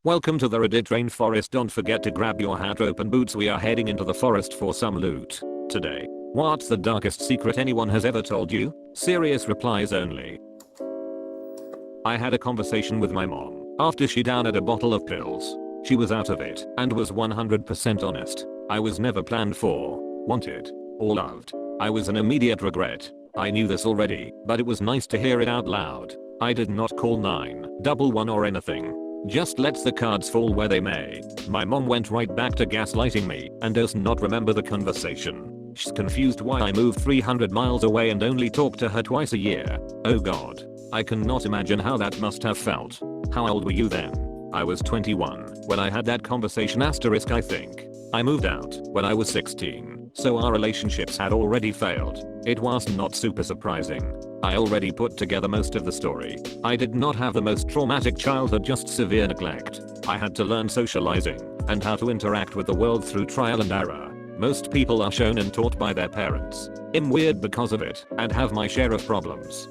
Welcome to the Reddit Rainforest. Don't forget to grab your hat, rope and boots. We are heading into the forest for some loot. Today. What's the darkest secret anyone has ever told you? Serious replies only. I had a conversation with my mom after she downed a bottle of pills. She was out of it and was 100% honest. I was never planned for, wanted, or loved. I was an immediate regret. I knew this already, but it was nice to hear it out loud. I did not call 911 or anything. Just let the cards fall where they may. My mom went right back to gaslighting me and does not remember the conversation. She's confused why I moved 300 miles away and only talk to her twice a year. Oh god. I cannot imagine how that must have felt. How old were you then? I was 21 when I had that conversation. I think. I moved out when I was 16, so our relationships had already failed. It was not super surprising. I already put together most of the story. I did not have the most traumatic childhood, just severe neglect. I had to learn socializing and how to interact with the world through trial and error. Most people are shown and taught by their parents. I'm weird because of it and have my share of problems.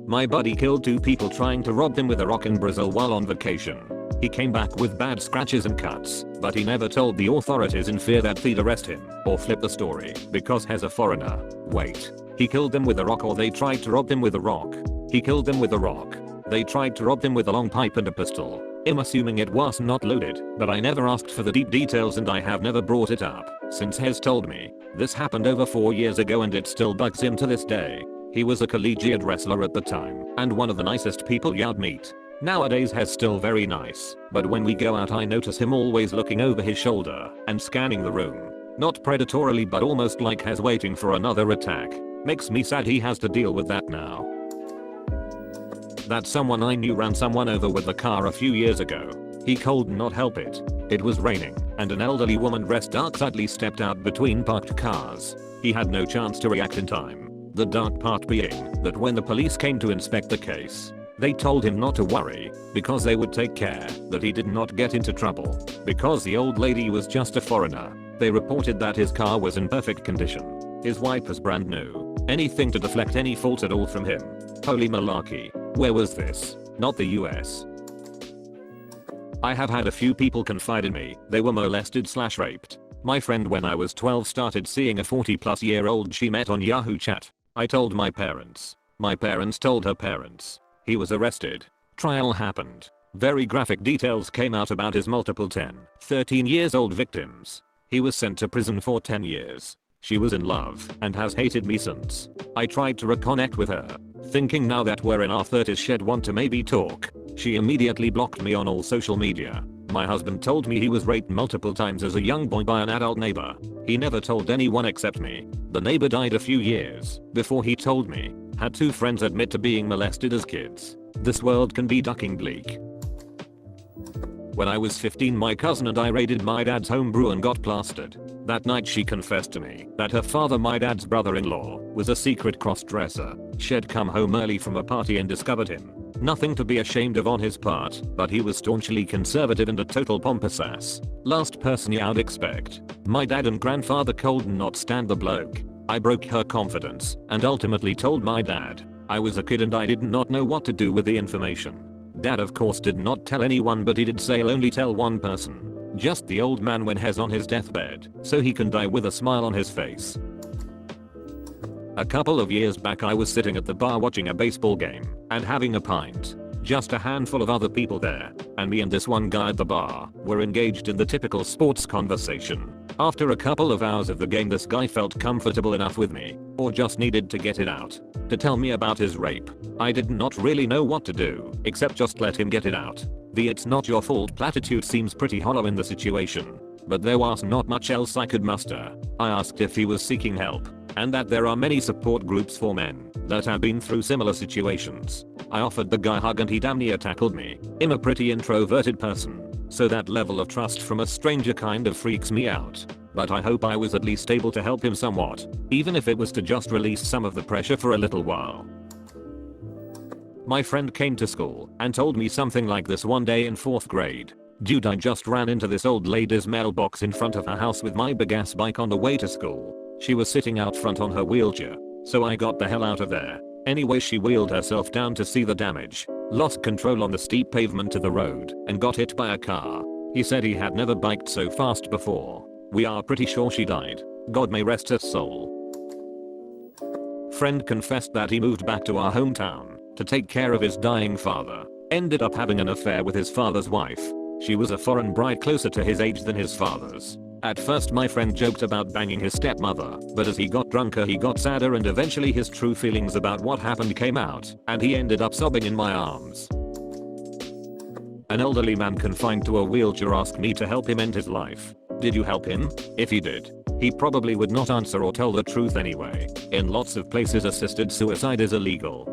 My buddy killed 2 people trying to rob him with a rock in Brazil while on vacation. He came back with bad scratches and cuts, but he never told the authorities in fear that they'd arrest him or flip the story because he's a foreigner. Wait. He killed them with a rock, or they tried to rob him with a rock? He killed them with a rock. They tried to rob him with a long pipe and a pistol. I'm assuming it was not loaded, but I never asked for the deep details and I have never brought it up since Hez told me. This happened over 4 years ago and it still bugs him to this day. He was a collegiate wrestler at the time and one of the nicest people you'd meet. Nowadays Hez still very nice, but when we go out I notice him always looking over his shoulder and scanning the room. Not predatorily but almost like Hez waiting for another attack. Makes me sad he has to deal with that now. That someone I knew ran someone over with the car a few years ago. He could not help it. It was raining and an elderly woman dressed dark suddenly stepped out between parked cars. He had no chance to react in time. The dark part being that when the police came to inspect the case, they told him not to worry because they would take care that he did not get into trouble. Because the old lady was just a foreigner, they reported that his car was in perfect condition. His wipers brand new. Anything to deflect any fault at all from him. Holy malarkey. Where was this? Not the US. I have had a few people confide in me they were molested/raped. My friend when I was 12 started seeing a 40-plus-year-old she met on Yahoo Chat. I told my parents. My parents told her parents. He was arrested. Trial happened. Very graphic details came out about his multiple 10, 13 years old victims. He was sent to prison for 10 years. She was in love and has hated me since. I tried to reconnect with her, thinking now that we're in our 30s she'd want to maybe talk. She immediately blocked me on all social media. My husband told me he was raped multiple times as a young boy by an adult neighbor. He never told anyone except me. The neighbor died a few years before he told me. Had 2 friends admit to being molested as kids. This world can be ducking bleak. When I was 15 my cousin and I raided my dad's home brew and got plastered. That night she confessed to me that her father, my dad's brother-in-law, was a secret cross-dresser. She'd come home early from a party and discovered him. Nothing to be ashamed of on his part, but he was staunchly conservative and a total pompous ass. Last person you'd expect. My dad and grandfather could not stand the bloke. I broke her confidence and ultimately told my dad. I was a kid and I did not know what to do with the information. Dad of course did not tell anyone, but he did say he'll only tell one person. Just the old man when he's on his deathbed, so he can die with a smile on his face. A couple of years back I was sitting at the bar watching a baseball game and having a pint. Just a handful of other people there, and me and this one guy at the bar were engaged in the typical sports conversation. After a couple of hours of the game this guy felt comfortable enough with me, or just needed to get it out, to tell me about his rape. I did not really know what to do, except just let him get it out. The "it's not your fault" platitude seems pretty hollow in the situation, but there was not much else I could muster. I asked if he was seeking help, and that there are many support groups for men that have been through similar situations. I offered the guy a hug and he damn near tackled me. I'm a pretty introverted person, so that level of trust from a stranger kind of freaks me out. But I hope I was at least able to help him somewhat, even if it was to just release some of the pressure for a little while. My friend came to school and told me something like this one day in 4th grade. Dude, I just ran into this old lady's mailbox in front of her house with my big ass bike on the way to school. She was sitting out front on her wheelchair, so I got the hell out of there. Anyway, she wheeled herself down to see the damage. lost control on the steep pavement to the road and got hit by a car. He said he had never biked so fast before. We are pretty sure she died. God may rest her soul. Friend confessed that he moved back to our hometown to take care of his dying father. Ended up having an affair with his father's wife. She was a foreign bride closer to his age than his father's. At first my friend joked about banging his stepmother, but as he got drunker he got sadder and eventually his true feelings about what happened came out, and he ended up sobbing in my arms. An elderly man confined to a wheelchair asked me to help him end his life. Did you help him? If he did, he probably would not answer or tell the truth anyway. In lots of places assisted suicide is illegal.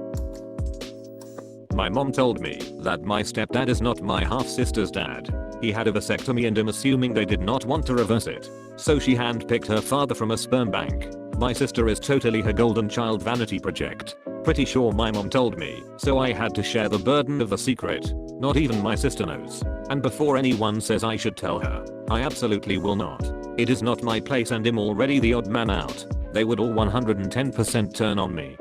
My mom told me that my stepdad is not my half-sister's dad. He had a vasectomy and I'm assuming they did not want to reverse it. So she handpicked her father from a sperm bank. My sister is totally her golden child vanity project. Pretty sure my mom told me, so I had to share the burden of the secret. Not even my sister knows. And before anyone says I should tell her, I absolutely will not. It is not my place and I'm already the odd man out. They would all 110% turn on me.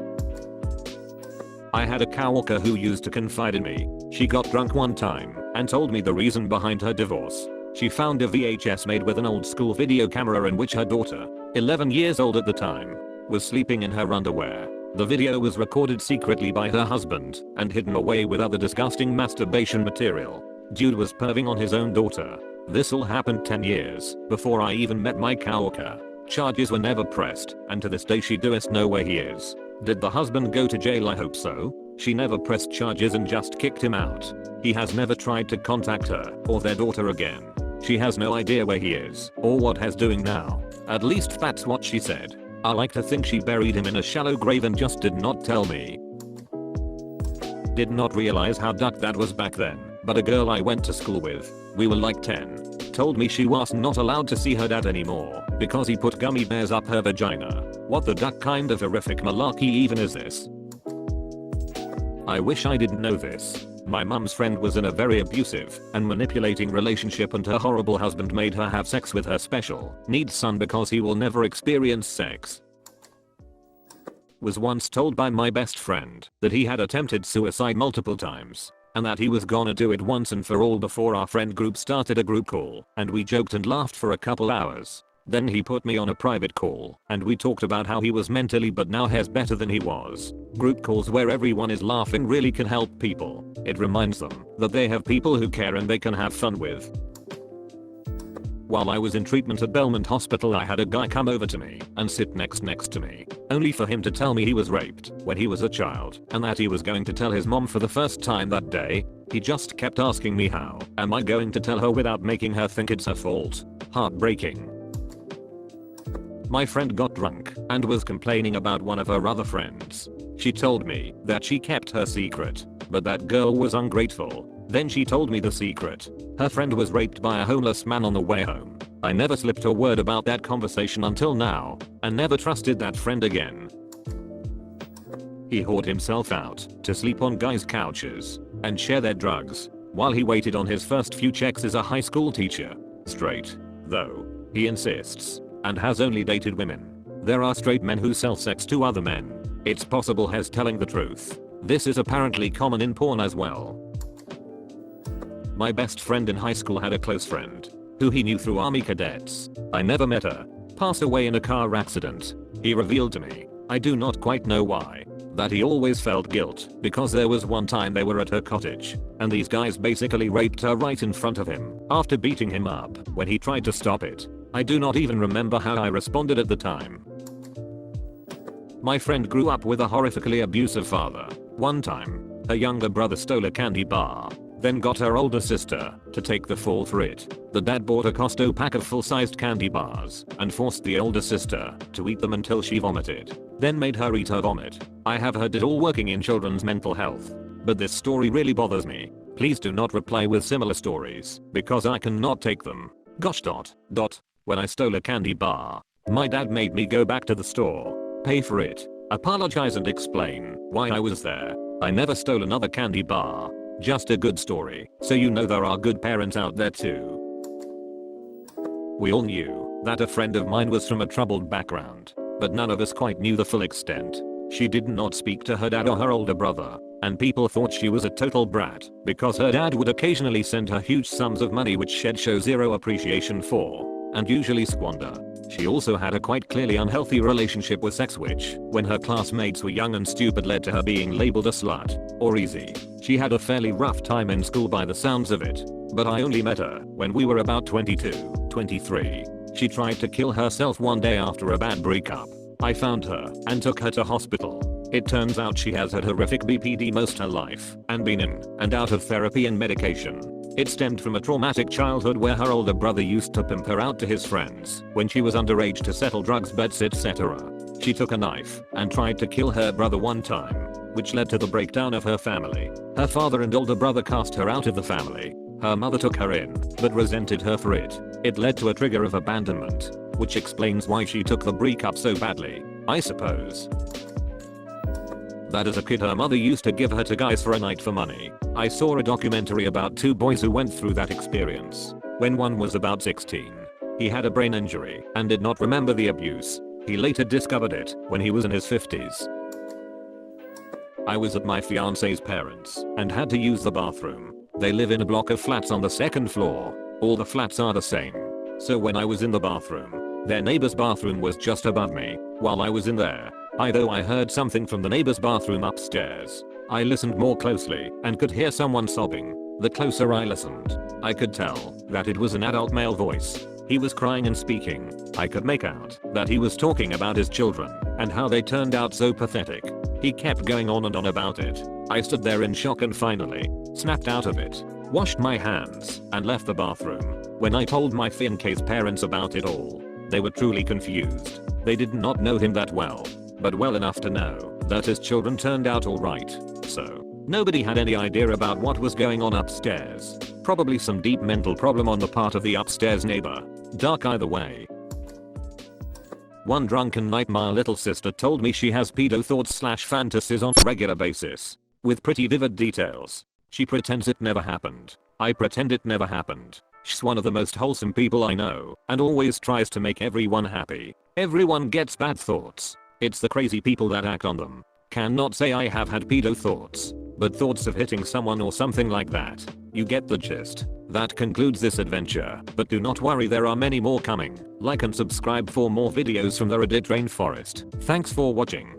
I had a coworker who used to confide in me. She got drunk one time and told me the reason behind her divorce. She found a VHS made with an old school video camera in which her daughter, 11 years old at the time, was sleeping in her underwear. The video was recorded secretly by her husband and hidden away with other disgusting masturbation material. Dude was perving on his own daughter. This all happened 10 years before I even met my coworker. Charges were never pressed, and to this day she does know where he is. Did the husband go to jail? I hope so. She never pressed charges and just kicked him out. He has never tried to contact her or their daughter again. She has no idea where he is or what he's doing now. At least that's what she said. I like to think she buried him in a shallow grave and just did not tell me. Did not realize how dark that was back then, but a girl I went to school with, we were like 10, told me she was not allowed to see her dad anymore because he put gummy bears up her vagina. What the duck kind of horrific malarkey even is this? I wish I didn't know this. My mum's friend was in a very abusive and manipulating relationship and her horrible husband made her have sex with her special needs son because he will never experience sex. Was once told by my best friend that he had attempted suicide multiple times and that he was gonna do it once and for all before our friend group started a group call and we joked and laughed for a couple hours. Then he put me on a private call and we talked about how he was mentally but now he's better than he was. Group calls where everyone is laughing really can help people. It reminds them that they have people who care and they can have fun with. While I was in treatment at Belmont Hospital I had a guy come over to me and sit next to me, only for him to tell me he was raped when he was a child and that he was going to tell his mom for the first time that day. He just kept asking me how am I going to tell her without making her think it's her fault. Heartbreaking. My friend got drunk and was complaining about one of her other friends. She told me that she kept her secret, but that girl was ungrateful. Then she told me the secret. Her friend was raped by a homeless man on the way home. I never slipped a word about that conversation until now, and never trusted that friend again. He whored himself out to sleep on guys' couches and share their drugs while he waited on his first few checks as a high school teacher. Straight, though, he insists, and has only dated women. There are straight men who sell sex to other men. It's possible he's telling the truth. This is apparently common in porn as well. My best friend in high school had a close friend who he knew through army cadets. I never met her. Passed away in a car accident. He revealed to me, I do not quite know why, that he always felt guilt because there was one time they were at her cottage and these guys basically raped her right in front of him after beating him up when he tried to stop it. I do not even remember how I responded at the time. My friend grew up with a horrifically abusive father. One time, her younger brother stole a candy bar, then got her older sister to take the fall for it. The dad bought a Costco pack of full-sized candy bars and forced the older sister to eat them until she vomited, then made her eat her vomit. I have heard it all working in children's mental health, but this story really bothers me. Please do not reply with similar stories because I cannot take them. Gosh. When I stole a candy bar, my dad made me go back to the store, pay for it, apologize and explain why I was there. I never stole another candy bar. Just a good story, so you know there are good parents out there too. We all knew that a friend of mine was from a troubled background, but none of us quite knew the full extent. She did not speak to her dad or her older brother. and people thought she was a total brat because her dad would occasionally send her huge sums of money which she'd show zero appreciation for, and usually squander. She also had a quite clearly unhealthy relationship with sex which, when her classmates were young and stupid, led to her being labeled a slut or easy. She had a fairly rough time in school by the sounds of it, but I only met her when we were about 22, 23. She tried to kill herself one day after a bad breakup. I found her and took her to hospital. It turns out she has had horrific BPD most her life and been in and out of therapy and medication. It stemmed from a traumatic childhood where her older brother used to pimp her out to his friends when she was underage to settle drugs, bets, etc. She took a knife and tried to kill her brother one time, which led to the breakdown of her family. Her father and older brother cast her out of the family. Her mother took her in, but resented her for it. It led to a trigger of abandonment, which explains why she took the breakup so badly, I suppose. That as a kid her mother used to give her to guys for a night for money. I saw a documentary about two boys who went through that experience. When one was about 16, he had a brain injury and did not remember the abuse. He later discovered it when he was in his 50s. I was at my fiance's parents and had to use the bathroom. They live in a block of flats on the second floor. All the flats are the same. So when I was in the bathroom, their neighbor's bathroom was just above me. While I was in there, I heard something from the neighbor's bathroom upstairs. I listened more closely and could hear someone sobbing. The closer I listened, I could tell that it was an adult male voice. He was crying and speaking. I could make out that he was talking about his children and how they turned out so pathetic. He kept going on and on about it. I stood there in shock and finally snapped out of it, washed my hands, and left the bathroom. When I told my fiance's parents about it all, they were truly confused. They did not know him that well, but well enough to know that his children turned out alright. So, nobody had any idea about what was going on upstairs. Probably some deep mental problem on the part of the upstairs neighbor. Dark either way. One drunken night my little sister told me she has pedo thoughts / fantasies on a regular basis, with pretty vivid details. She pretends it never happened. I pretend it never happened. She's one of the most wholesome people I know and always tries to make everyone happy. Everyone gets bad thoughts. It's the crazy people that act on them. Cannot say I have had pedo thoughts, but thoughts of hitting someone or something like that. You get the gist. That concludes this adventure, but do not worry, there are many more coming. Like and subscribe for more videos from the Reddit Rainforest. Thanks for watching.